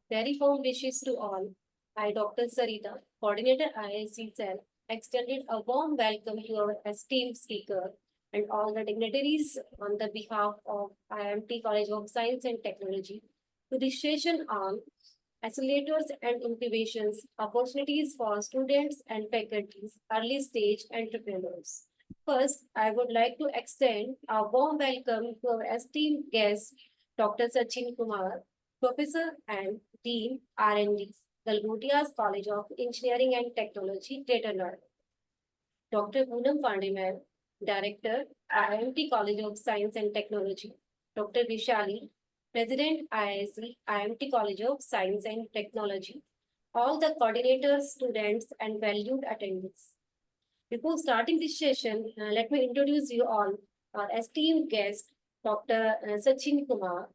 Very warm wishes to all. I, Dr. Sarita, Coordinator IIC Cell, extended a warm welcome to our esteemed speaker and all the dignitaries on the behalf of IIMT College of Science and Technology to this session on accelerators and incubations, opportunities for students and faculties, early stage entrepreneurs. First, I would like to extend a warm welcome to our esteemed guest, Dr. Sachin Kumar, Professor and Dean R&D, Galgutia's College of Engineering and Technology, Greater Noida. Dr. Poonam Pandey, Director, IIMT College of Science and Technology. Dr. Vishali, President, IIC, IIMT College of Science and Technology. All the coordinators, students, and valued attendees. Before starting this session, let me introduce you all our esteemed guest, Dr. Sachin Kumar.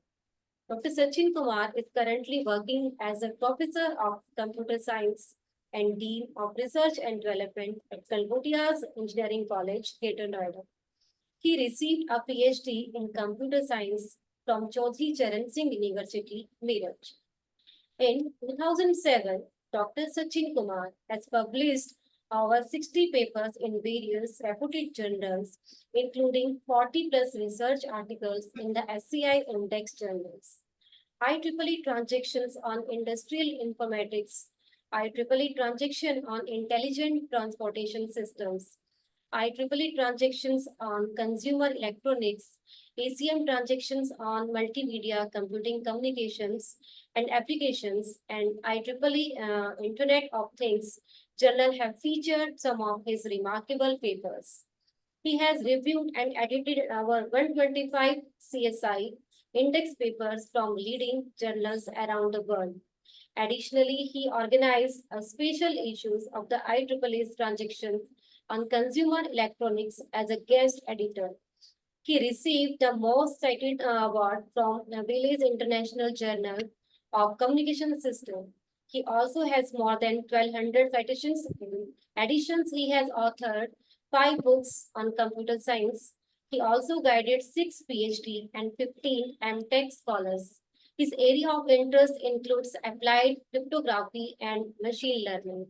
Dr. Sachin Kumar is currently working as a professor of computer science and Dean of Research and Development at Kalgotia's Engineering College, Greater Noida. He received a PhD in computer science from Chaudhry Charan Singh University, Meerut. In 2007, Dr. Sachin Kumar has published over 60 papers in various reputed journals, including 40 plus research articles in the SCI Index journals. IEEE transactions on industrial informatics, IEEE transaction on intelligent transportation systems, IEEE transactions on consumer electronics, ACM transactions on multimedia computing communications and applications, and IEEE Internet of Things journal have featured some of his remarkable papers. He has reviewed and edited over 125 CSI index papers from leading journals around the world. Additionally, he organized special issues of the IEEE's transactions on consumer electronics as a guest editor. He received the most cited award from Bailey's International Journal of Communication System. He also has more than 1,200 citations. In additions, he has authored 5 books on computer science. He also guided 6 PhD and 15 MTech scholars. His area of interest includes applied cryptography and machine learning.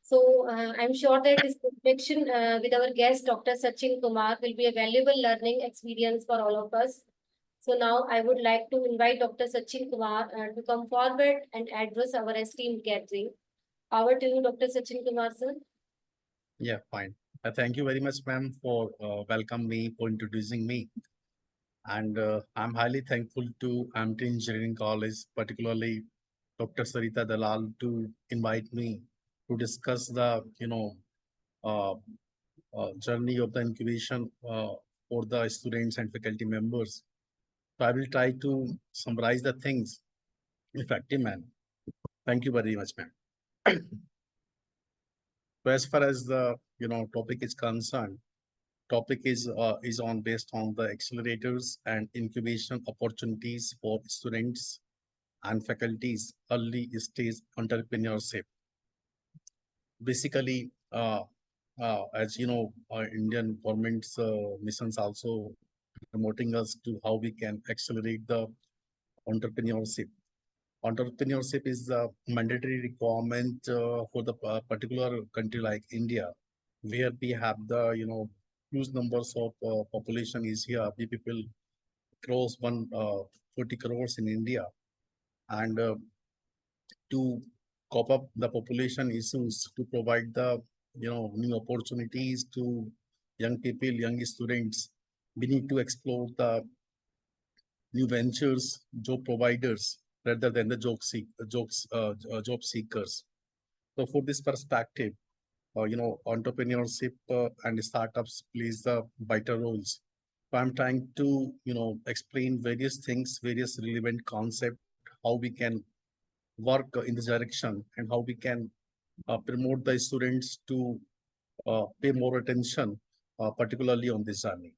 So I'm sure that this connection with our guest, Dr. Sachin Kumar, will be a valuable learning experience for all of us. So now I would like to invite Dr. Sachin Kumar to come forward and address our esteemed gathering. Over to you, Dr. Sachin Kumar, sir. Yeah, fine. Thank you very much, ma'am, for welcoming me, for introducing me. And I'm highly thankful to IIMT Engineering College, particularly Dr. Sarita Dalal, to invite me to discuss the, uh, journey of the incubation for the students and faculty members. So I will try to summarize the things effective, man. Thank you very much, ma'am. So as far as the topic is concerned, topic is on based on the accelerators and incubation opportunities for students and faculties early stage entrepreneurship. Basically, as you know, Indian government's missions also promoting us to how we can accelerate the entrepreneurship. Entrepreneurship is a mandatory requirement for the particular country like India, where we have the huge numbers of population is here. We people cross 140 crores in India, and to cope up the population issues, to provide the new opportunities to young people, young students, we need to explore the new ventures, job providers rather than the job seekers. So for this perspective, entrepreneurship and startups plays the vital roles. So I'm trying to explain various things, various relevant concept, how we can work in this direction, and how we can promote the students to pay more attention, particularly on this journey.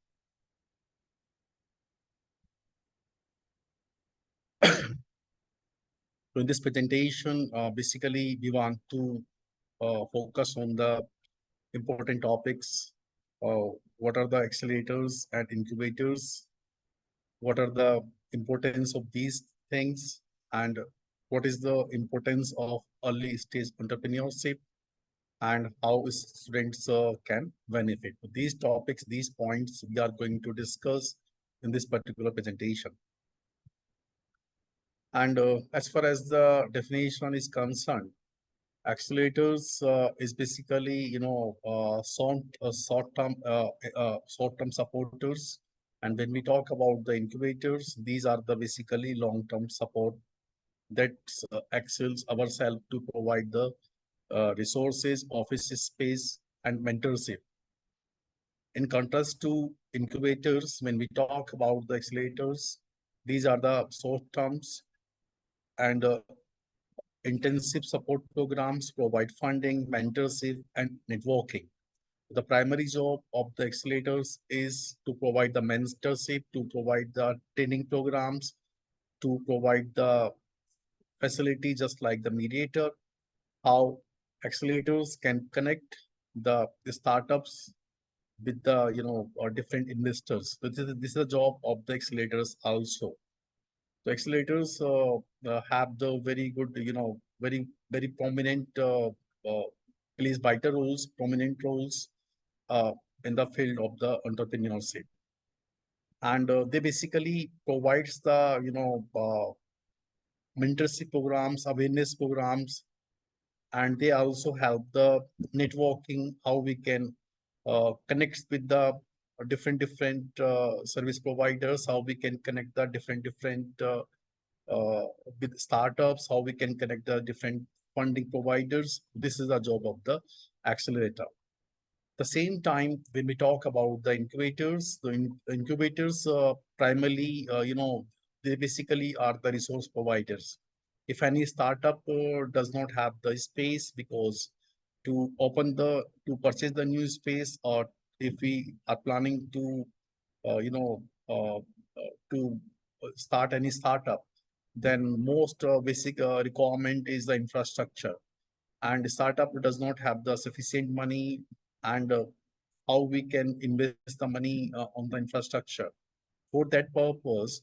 So in this presentation, basically we want to focus on the important topics. What are the accelerators and incubators? What are the importance of these things? And what is the importance of early stage entrepreneurship, and how students can benefit. These topics, these points we are going to discuss in this particular presentation. And as far as the definition is concerned, accelerators is basically, short-term supporters. And when we talk about the incubators, these are the basically long-term support that excels ourselves to provide the resources, office space, and mentorship. In contrast to incubators, when we talk about the accelerators, these are the short terms and intensive support programs, provide funding, mentorship, and networking. The primary job of the accelerators is to provide the mentorship, to provide the training programs, to provide the facility, just like the mediator, how accelerators can connect the startups with the different investors. So this is the job of the accelerators also. The accelerators have the very good, very prominent plays vital roles, prominent roles uh, in the field of the entrepreneurship. And they basically provides the mentorship programs, awareness programs, and they also help the networking, how we can connect with the different service providers, how we can connect the different uh, with startups, how we can connect the different funding providers. This is the job of the accelerator. The same time, when we talk about the incubators, incubators primarily, they basically are the resource providers. If any startup does not have the space, because to purchase the new space, or if we are planning to uh, you know to start any startup, then most basic requirement is the infrastructure, and startup does not have the sufficient money, and how we can invest the money on the infrastructure. For that purpose,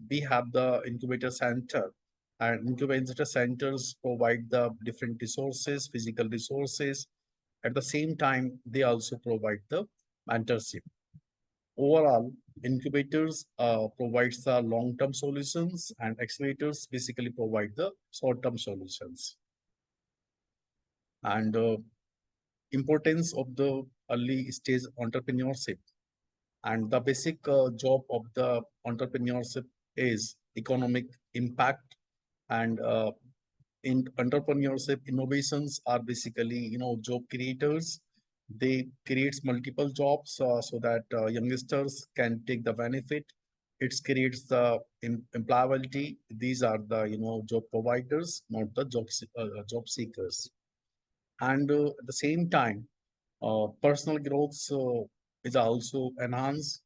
we have the incubator center, and incubator centers provide the different resources, physical resources. At the same time, they also provide the mentorship. Overall, incubators provides the long-term solutions, and accelerators basically provide the short-term solutions. And importance of the early stage entrepreneurship, and the basic job of the entrepreneurship is economic impact. And in entrepreneurship, innovations are basically, job creators. They creates multiple jobs so that youngsters can take the benefit. It creates the employability. These are the, job providers, not the job seekers. And at the same time, personal growth is also enhanced.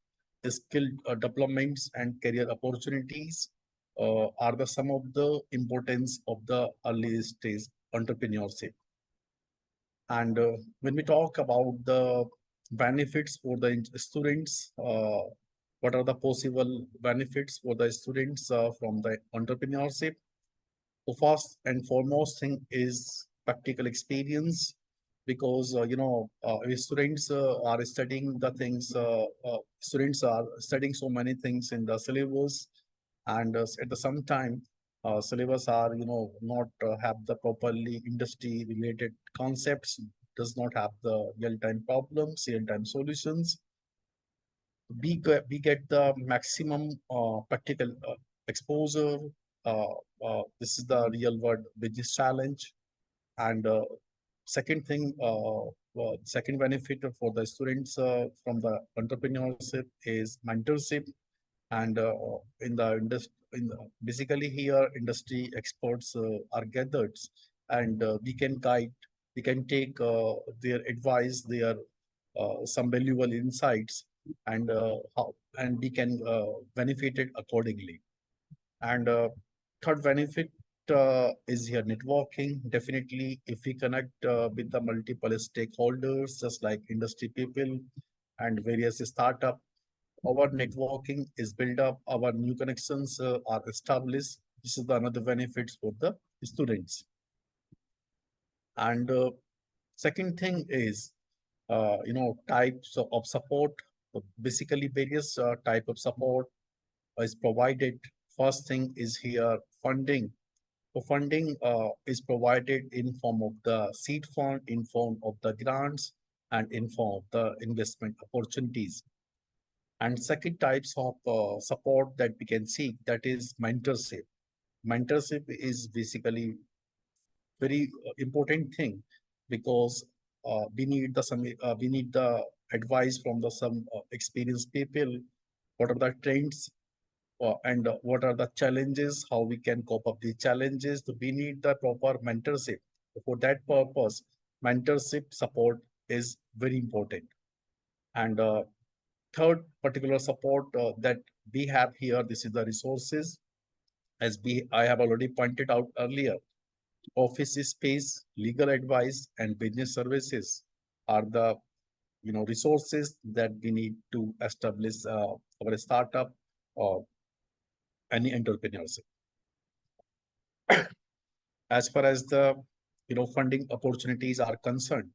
Skill developments and career opportunities are the some of the importance of the early stage entrepreneurship. And when we talk about the benefits for the students, what are the possible benefits for the students from the entrepreneurship? The first and foremost thing is practical experience, because students are studying the things. Students are studying so many things in the syllabus, and at the same time, syllabus are not have the properly industry related concepts. Does not have the real time problems, real time solutions. We get the maximum practical exposure. This is the real world business challenge. And second benefit for the students from the entrepreneurship is mentorship. And basically here industry experts are gathered, and we can guide, we can take their advice, their some valuable insights, and we can benefit it accordingly. And third benefit is here networking. Definitely, if we connect with the multiple stakeholders, just like industry people and various startup, our networking is built up, our new connections are established, This is the another benefits for the students. And second thing is, types of support. Basically, various type of support is provided. First thing is here funding. So funding is provided in form of the seed fund, in form of the grants, and in form of the investment opportunities. And second types of support that we can see, that is mentorship. Mentorship is basically very important thing, because we need the advice from the some experienced people. What are the trends, and what are the challenges, how we can cope up the challenges. So we need the proper mentorship. For that purpose, mentorship support is very important. And third particular support that we have here, this is the resources. I have already pointed out earlier, office space, legal advice, and business services are the resources that we need to establish our startup or any entrepreneurship. As far as the funding opportunities are concerned,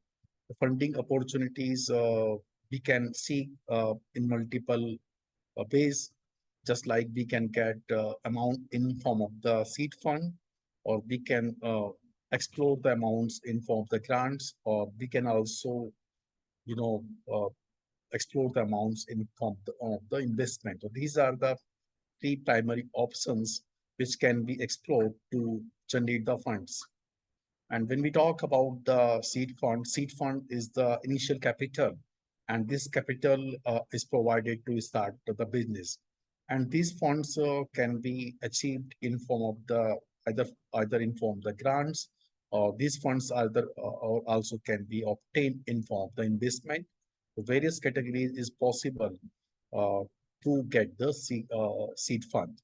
the funding opportunities we can see in multiple ways. Just like we can get amount in form of the seed fund, or we can explore the amounts in form of the grants, or we can also you know uh, explore the amounts in form of the investment. So these are the three primary options which can be explored to generate the funds. And when we talk about the seed fund is the initial capital, and this capital is provided to start the business. And these funds can be achieved in form of the either in form of the grants, or these funds either or also can be obtained in form of the investment. So various categories is possible uh, to get the seed fund.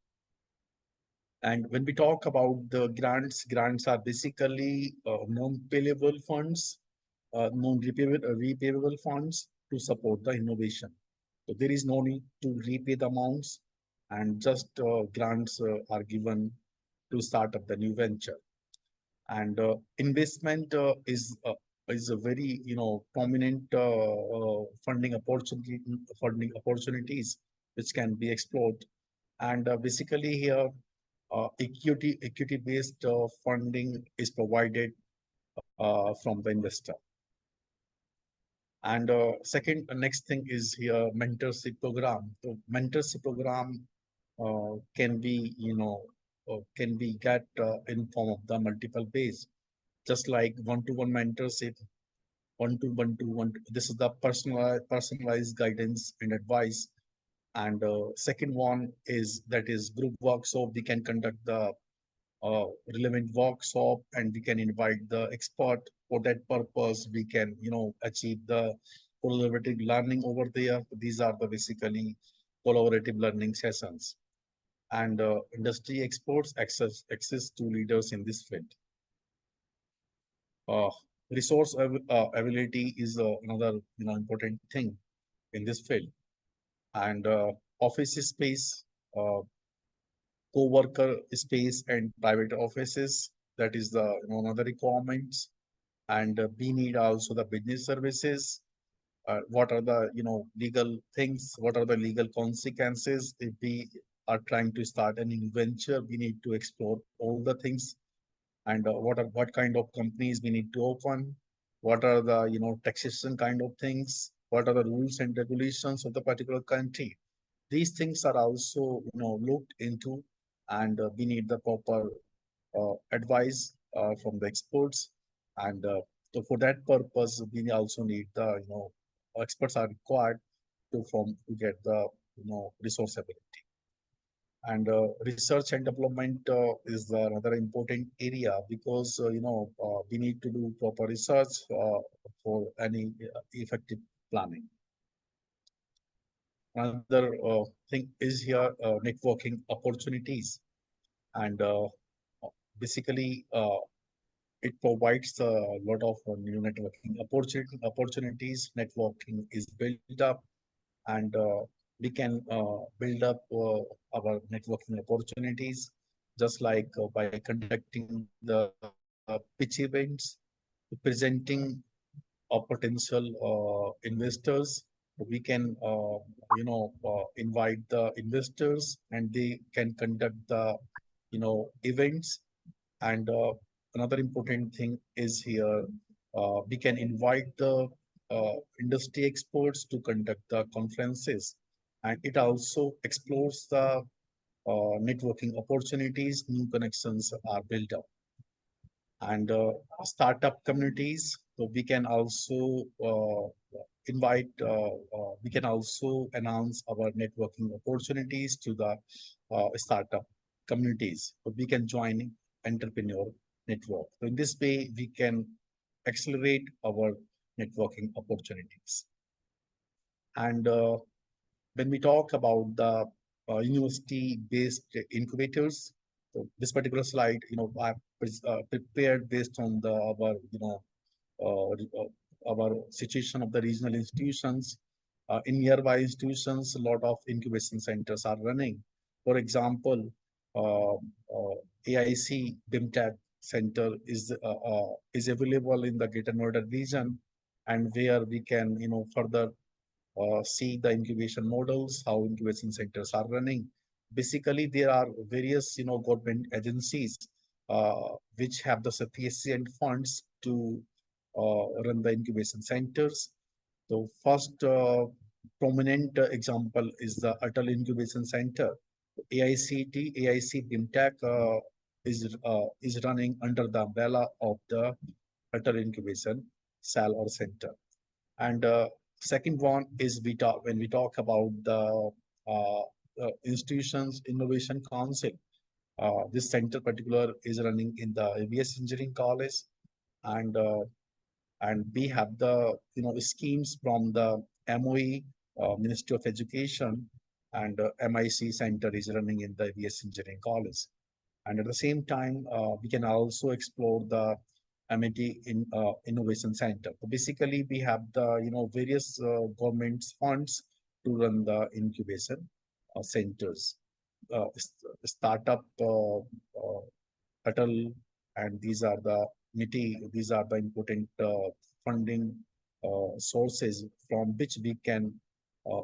And when we talk about the grants are basically non-payable funds, repayable funds to support the innovation. So there is no need to repay the amounts, and just grants are given to start up the new venture. And investment is a very prominent funding opportunities which can be explored. And basically here, equity based funding is provided from the investor. And next thing is here mentorship program. So mentorship program can be can be get in form of the multiple ways, just like one-to-one mentorship, one. This is the personalized guidance and advice. And second one is that is group workshop. We can conduct the relevant workshop, and we can invite the expert. For that purpose, we can achieve the collaborative learning over there. These are the basically collaborative learning sessions. And industry experts access to leaders in this field. uh, Availability is another important thing in this field. And office space, uh, co-worker space, and private offices, that is the another requirements. And we need also the business services. What are the legal things, what are the legal consequences if we are trying to start a new venture? We need to explore all the things. And what kind of companies we need to open, what are the taxation kind of things, what are the rules and regulations of the particular country. These things are also looked into. And we need the proper advice from the experts. And so for that purpose, we also need the experts are required to get the resource ability. And research and development is another important area, because we need to do proper research for any effective planning. Another thing is here networking opportunities. And basically it provides a lot of new networking opportunities. Networking is built up, and we can build up our networking opportunities. just like by conducting the pitch events, presenting a potential investors. We can, invite the investors and they can conduct the, events. And another important thing is here, we can invite the industry experts to conduct the conferences. And it also explores the networking opportunities, new connections are built up. And startup communities. So we can also we can also announce our networking opportunities to the startup communities. So we can join entrepreneur network. So in this way, we can accelerate our networking opportunities. And when we talk about the university-based incubators, so this particular slide, I prepared based on our situation of the regional institutions. In nearby institutions, a lot of incubation centers are running. For example, AIC BIMTech Center is available in the Greater Noida region, and where we can further see the incubation models, how incubation centers are running. Basically, there are various government agencies which have the sufficient funds to run the incubation centers. So first prominent example is the Atal Incubation Center. AIC BIMTech is running under the umbrella of the Atal Incubation Cell or Center. And second one is when we talk about the institutions innovation council. This center particular is running in the ABS Engineering College, and we have the schemes from the MOE, Ministry of Education, and MIC center is running in the ABS Engineering College. And at the same time, we can also explore the MIT Innovation Center. So basically, we have the various government funds to run the incubation centers, startup Atal, and these are the important funding sources from which we can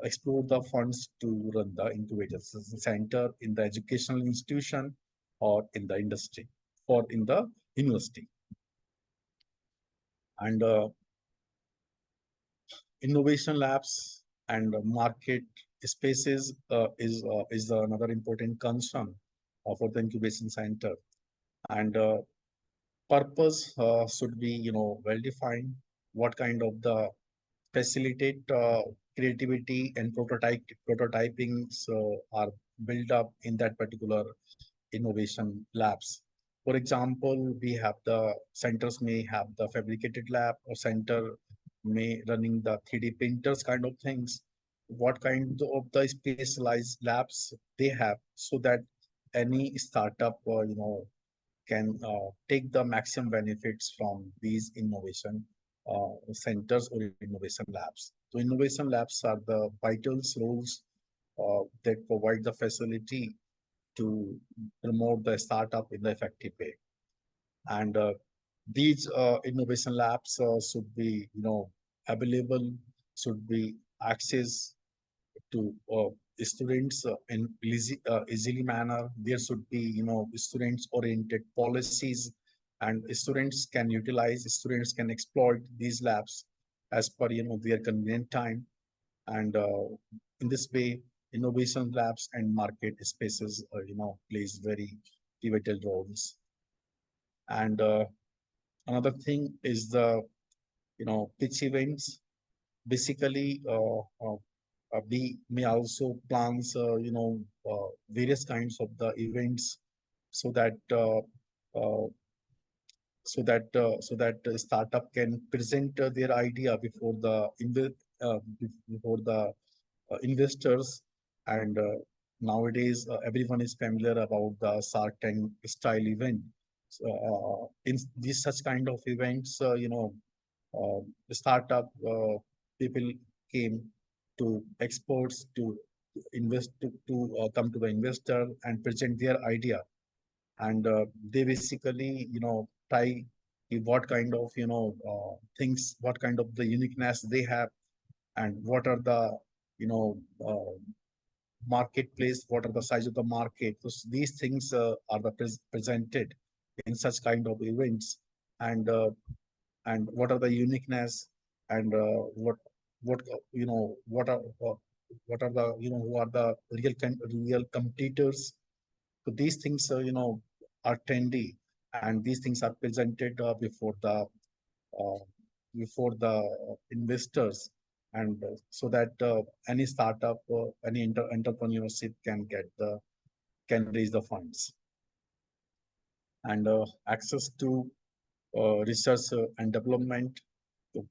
explore the funds to run the incubator center in the educational institution or in the industry or in the university. And innovation labs and market spaces is another important concern for the incubation center. And purpose should be well defined. What kind of the facilitate creativity and prototyping are built up in that particular innovation labs. For example, we have the centers may have the fabricated lab, or center may running the 3D printers kind of things. What kind of the specialized labs they have, so that any startup can take the maximum benefits from these innovation centers or innovation labs. So innovation labs are the vital roles that provide the facility to promote the startup in the effective way. And these innovation labs should be, available, should be access to students in easily manner. There should be, students-oriented policies, and students can exploit these labs as per, their convenient time. And in this way, innovation labs and market spaces, plays very pivotal roles. And another thing is the, pitch events. Basically, we may also plans, various kinds of the events, so that the startup can present their idea before the before the investors. And nowadays, everyone is familiar about the Shark Tank style event. So, in these such kind of events, the startup people came to experts to invest to come to the investor and present their idea. and they basically try what kind of things, what kind of the uniqueness they have, and what are the you know uh, marketplace, what are the size of the market. So these things are presented in such kind of events, and what are the uniqueness, and what what are the who are the real competitors. So these things are trendy, and these things are presented uh, before the investors, and so that any startup, any entrepreneurship can raise the funds, and access to research and development. So,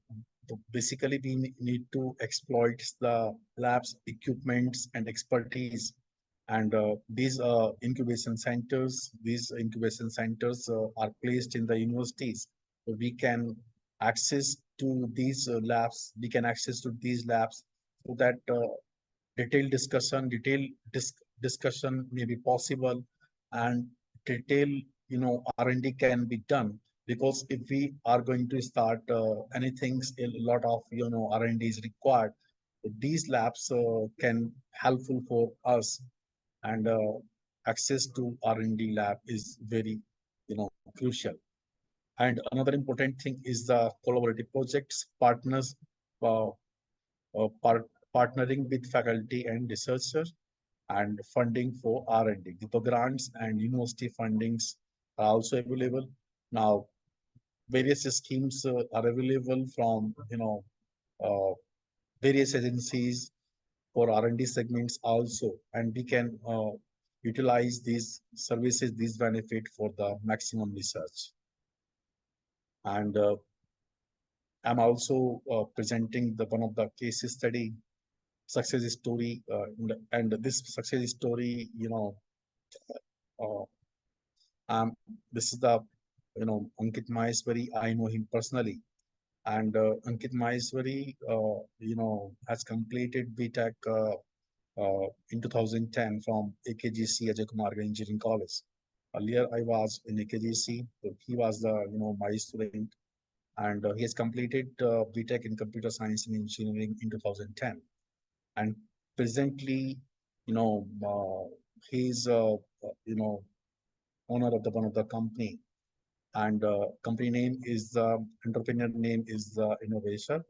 basically, we need to exploit the labs, equipments, and expertise. And these incubation centers are placed in the universities. So we can access to these labs. We can access to these labs so that discussion may be possible, and detail R&D can be done, because if we are going to start anything, a lot of R&D is required. These labs can helpful for us, and access to R&D lab is very crucial. And another important thing is the collaborative projects, uh, partnering with faculty and researchers, and funding for R&D. The grants and university fundings are also available. Now, various schemes are available from uh, various agencies for R&D segments also, and we can utilize these services, these benefit for the maximum research. And I'm also presenting the one of the case study success story, and this success story, uh, this is the Ankit Maheshwari. I know him personally, and Ankit Maheshwari, has completed BTech in 2010 from AKGC Ajay Kumar Engineering College. Earlier, I was in AKGC. So he was the my student, and he has completed BTech in Computer Science and Engineering in 2010. And presently, you know, he's owner of the one of the company, and company name is the entrepreneur name is the Innovation,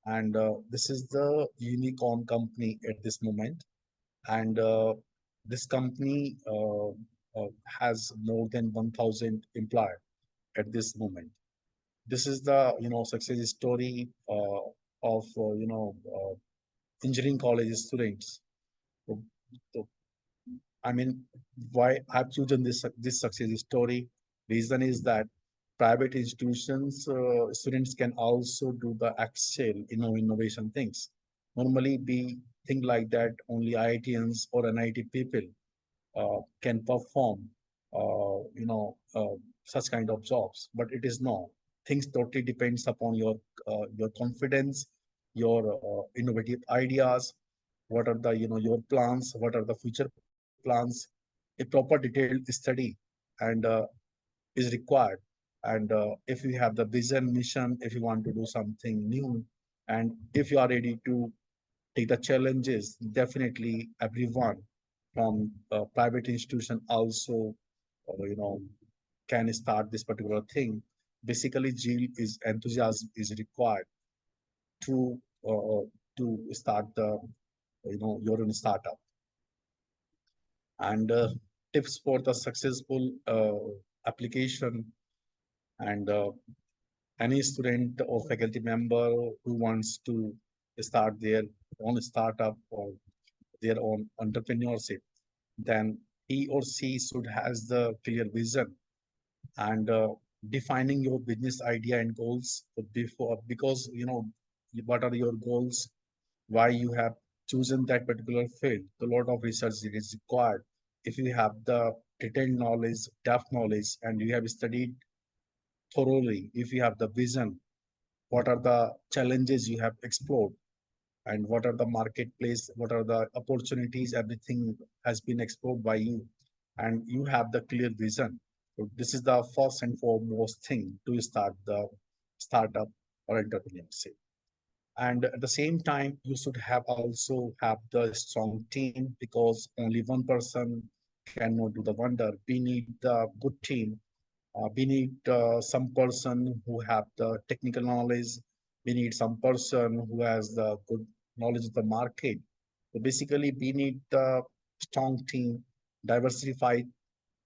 and this is the unicorn company at this moment, and this company has more than 1,000 employees at this moment. This is the success story of engineering college students. So, so I mean, why I've chosen this success story? Reason is that private institutions students can also do the excel innovation things. Normally, we think like that only IITians or NIT people can perform, such kind of jobs, but it is no. Things totally depends upon your confidence, your innovative ideas, what are the your plans, what are the future plans. A proper detailed study and is required, and if you have the vision mission, if you want to do something new, and if you are ready to take the challenges, definitely everyone from private institution also can start this particular thing. Basically, zeal is enthusiasm is required to uh, start the your own startup. And tips for the successful application, and any student or faculty member who wants to start their own startup or their own entrepreneurship, then he or she should has the clear vision, and defining your business idea and goals before, because what are your goals, why you have chosen that particular field. A lot of research is required. If you have the detailed knowledge, depth knowledge, and you have studied thoroughly, if you have the vision, what are the challenges you have explored, and what are the marketplace, what are the opportunities, everything has been explored by you. and you have the clear vision. So this is the first and foremost thing to start the startup or entrepreneurship. And at the same time, you should have also have the strong team, because only one person cannot do the wonder. We need the good team. We need some person who have the technical knowledge. We need some person who has the good knowledge of the market. So basically, we need the strong team, diversified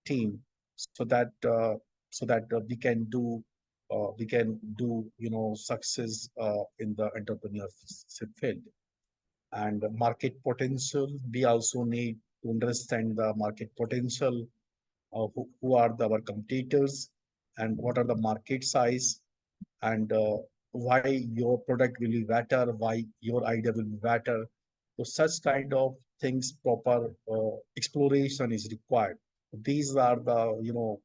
team, so that we can do success in the entrepreneurship field. And market potential, we also need to understand the market potential, who are our competitors, and what are the market size, and why your product will be better, why your idea will be better. So such kind of things, proper exploration is required. These are the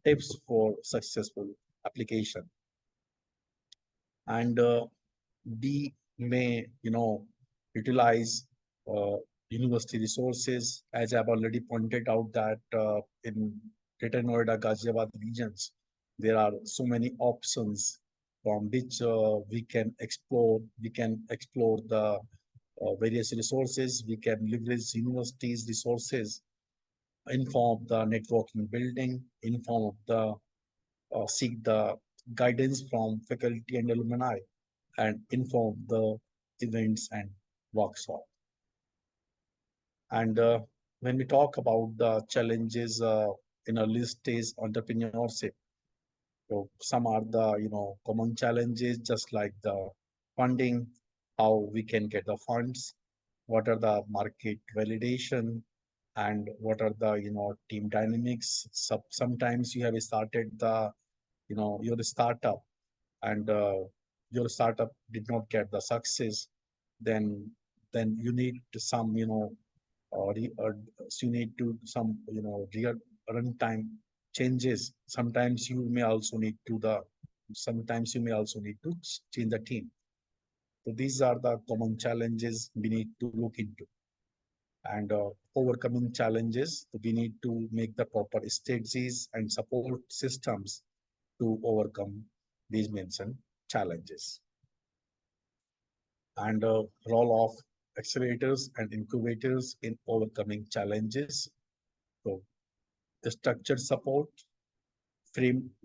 tips for successful application. And we may utilize uh, university resources, as I've already pointed out that in Greater Noida, Ghaziabad regions, there are so many options from which we can explore the various resources. We can leverage universities resources in form of the networking building, in form of the seek the guidance from faculty and alumni, and inform the events and workshop. And when we talk about the challenges in early stage entrepreneurship, so some are the common challenges, just like the funding, how we can get the funds, what are the market validation, and what are the team dynamics. Sometimes you have started the your startup, and your startup did not get the success, then you need some so you need to some real runtime changes. Sometimes you may also need to change the team. So these are the common challenges we need to look into. And overcoming challenges, we need to make the proper strategies and support systems to overcome these mentioned challenges. And role of accelerators and incubators in overcoming challenges. So the structured support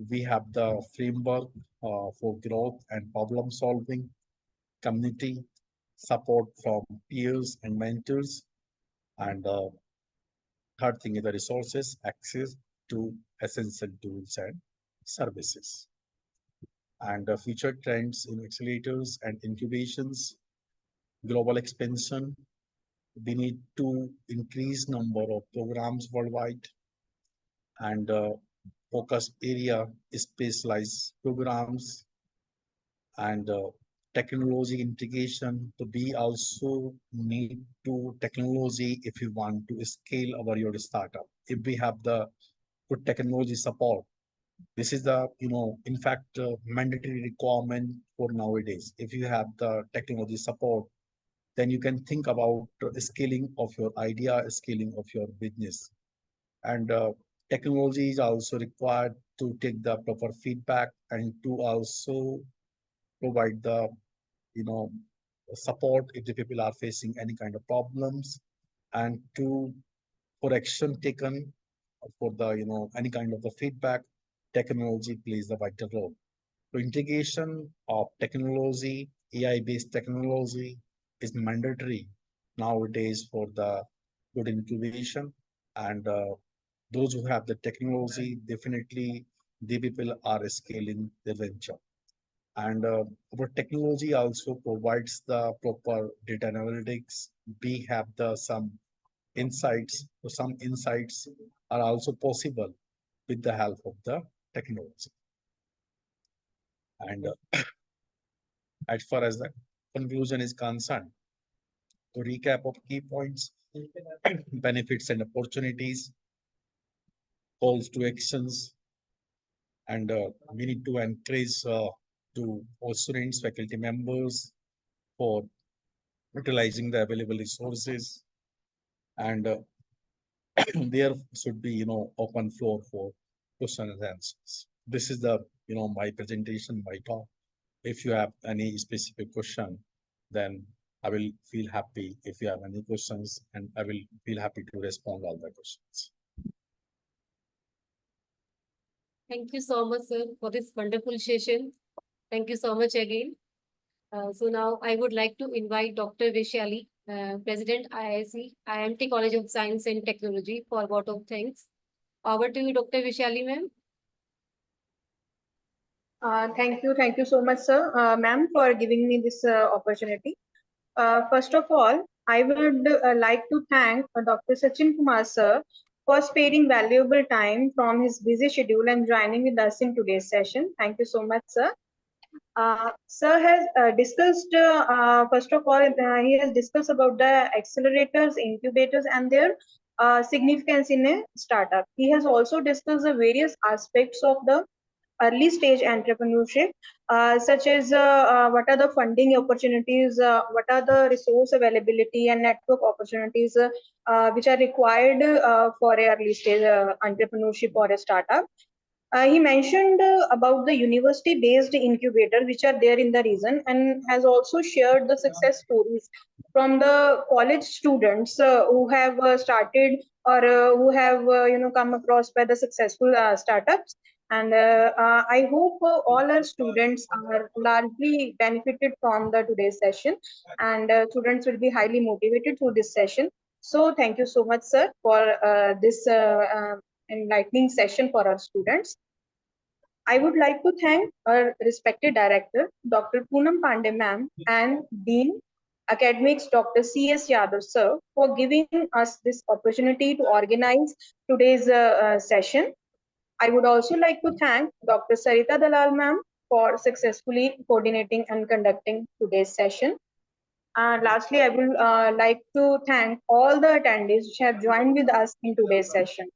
we have the framework for growth and problem solving, community support from peers and mentors, and third thing is the resources, access to essential tools and services. And future trends in accelerators and incubations, global expansion. We need to increase number of programs worldwide, and focus area specialized programs, and technology integration. So we also need to technology if you want to scale your startup. If we have the good technology support, this is the in fact mandatory requirement for nowadays. If you have the technology support, then you can think about scaling of your idea, scaling of your business. And technology is also required to take the proper feedback, and to also provide the you know support if the people are facing any kind of problems, and to for action taken for the any kind of the feedback. Technology plays a vital role. So integration of technology, AI based technology, is mandatory nowadays for the good incubation. And those who have the technology, definitely the people are scaling the venture. And our technology also provides the proper data analytics. We have the some insights. So some insights are also possible with the help of the technology. And as far as the conclusion is concerned, to recap of key points, benefits and opportunities, calls to actions, and we need to encourage to all students, faculty members, for utilizing the available resources, and there should be, open floor for questions and answers. This is the, my presentation, my talk. If you have any specific question, then I will feel happy if you have any questions, and I will feel happy to respond all the questions. Thank you so much, sir, for this wonderful session. Thank you so much again. So now I would like to invite Dr. Vishali, President IIC, IIMT College of Science and Technology, for a vote of thanks. Over to you, Dr. Vishali, ma'am. Thank you so much, sir, ma'am, for giving me this opportunity. First of all, I would like to thank Dr. Sachin Kumar, sir, for sparing valuable time from his busy schedule and joining with us in today's session. Thank you so much, sir. Sir has discussed, first of all, he has discussed about the accelerators, incubators, and their significance in a startup. He has also discussed the various aspects of the early stage entrepreneurship, such as what are the funding opportunities, what are the resource availability and network opportunities which are required for a early stage entrepreneurship or a startup. He mentioned about the university-based incubator which are there in the region, and has also shared the success stories from the college students who have started or who have come across by the successful startups. And I hope all our students are largely benefited from the today's session, and students will be highly motivated through this session. So thank you so much, sir, for this enlightening session for our students. I would like to thank our respected director, Dr. Poonam Pandey ma'am, and Dean Academics, Dr. C.S. Yadav sir, for giving us this opportunity to organize today's session. I would also like to thank Dr. Sarita Dalal ma'am for successfully coordinating and conducting today's session. Lastly, I will like to thank all the attendees who have joined with us in today's session.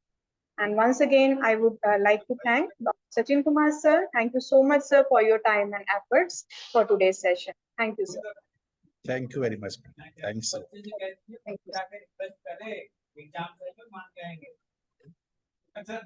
And once again, I would like to thank Dr. Sachin Kumar, sir. Thank you so much, sir, for your time and efforts for today's session. Thank you, sir. Thank you very much. Thanks. Sir. Thank you, sir.